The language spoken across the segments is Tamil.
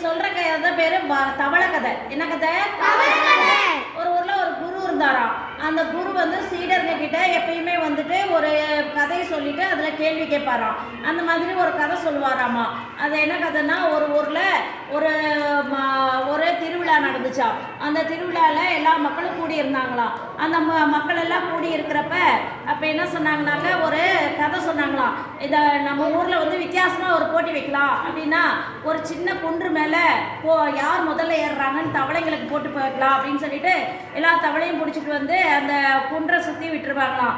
சொல்ற கதை பேரு தவளை கதை. என்ன கதை? ஒரு ஊர்ல ஒரு குரு இருந்தாராம். அந்த குரு வந்து சீடர்ங்க கிட்ட எப்பயுமே வந்துட்டு ஒரு கதையை சொல்லிட்டு அதுல கேள்வி கேட்பாராம். அந்த மாதிரி ஒரு கதை சொல்லுவாராமா. அது என்ன கதைன்னா, ஒரு ஊர்ல ஒரு ஒரு திருவிழா நடந்துச்சா. அந்த திருவிழாவில் எல்லா மக்களும் கூடி இருந்தாங்களாம். அந்த மக்கள் எல்லாம் கூடி இருக்கிறப்ப அப்போ என்ன சொன்னாங்கனாக்க, ஒரு கதை சொன்னாங்களாம். இதை நம்ம ஊரில் வந்து வித்தியாசமாக ஒரு போட்டி வைக்கலாம் அப்படின்னா, ஒரு சின்ன குன்று மேலே யார் முதல்ல ஏறுறாங்கன்னு தவளைங்களுக்கு போட்டு போய்க்கலாம் அப்படின்னு சொல்லிட்டு எல்லா தவளையும் பிடிச்சிட்டு வந்து அந்த குன்றை சுற்றி விட்டுருவாங்களாம்.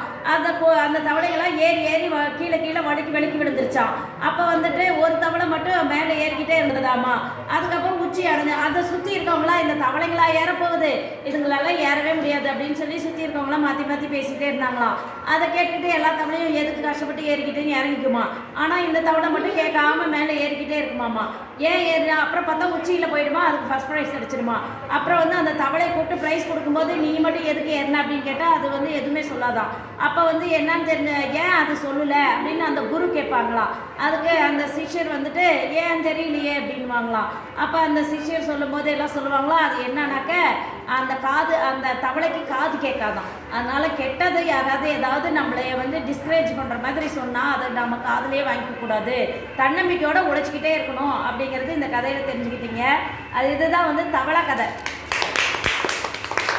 அந்த தவளைகள்லாம் ஏறி ஏறி கீழே கீழே வழுக்கி விழுந்துருச்சான். அப்போ வந்துட்டு ஒரு தவளை மட்டும் மேலே ஏறிக்கிட்டே இருந்ததாமா. அதுக்கப்புறம் உச்சி அடைஞ்சு அதை சுற்றி இருக்கவங்களாம் இந்த தவளைங்களா ஏறப்போகுது, இதுங்களால ஏறவே முடியாது அப்படின்னு சொல்லி சுற்றி இருக்கவங்களாம் மாற்றி மாற்றி பேசிகிட்டே இருந்தாங்களாம். அதை கேட்டுக்கிட்டு எல்லா தவளையும் எதுக்கு கஷ்டப்பட்டு ஏறிக்கிட்டேன்னு இறங்கிக்குமா. ஆனால் இந்த தவளை மட்டும் கேட்காம மேலே ஏறிக்கிட்டே இருக்குமாம்மா. ஏன் ஏறா? அப்புறம் பார்த்தா உச்சியில் போயிடுமா, அதுக்கு ஃபஸ்ட் ப்ரைஸ் அடிச்சிடுமா. அப்புறம் வந்து அந்த தவளையை கூப்பிட்டு ப்ரைஸ் கொடுக்கும்போது நீ மட்டும் எதுக்கு ஏறினா அப்படின்னு கேட்டால் அது வந்து எதுவுமே சொல்லாதான். அப்போ வந்து என்னன்னு தெரிஞ்ச, ஏன் அது சொல்லலை அப்படின்னு அந்த குரு கேட்பாங்களாம். அதுக்கு அந்த சிஷ்யர் வந்துட்டு ஏன் தெரியலையே அப்படின்வாங்களாம். அப்போ அந்த சிஷ்யர் சொல்லும் போது எல்லாம் சொல்லுவாங்களா, அது என்னன்னாக்க அந்த தவளைக்கு காது கேட்காதான். அதனால கெட்டது யாராவது ஏதாவது நம்மளை வந்து டிஸ்கரேஜ் பண்ணுற மாதிரி சொன்னால் அதை நம்ம காதுலேயே வாங்கிக்கக்கூடாது, தன்னம்பிக்கையோடு உழைச்சிக்கிட்டே இருக்கணும் அப்படிங்கிறது இந்த கதையில் தெரிஞ்சுக்கிட்டீங்க. இதுதான் வந்து தவளை கதை.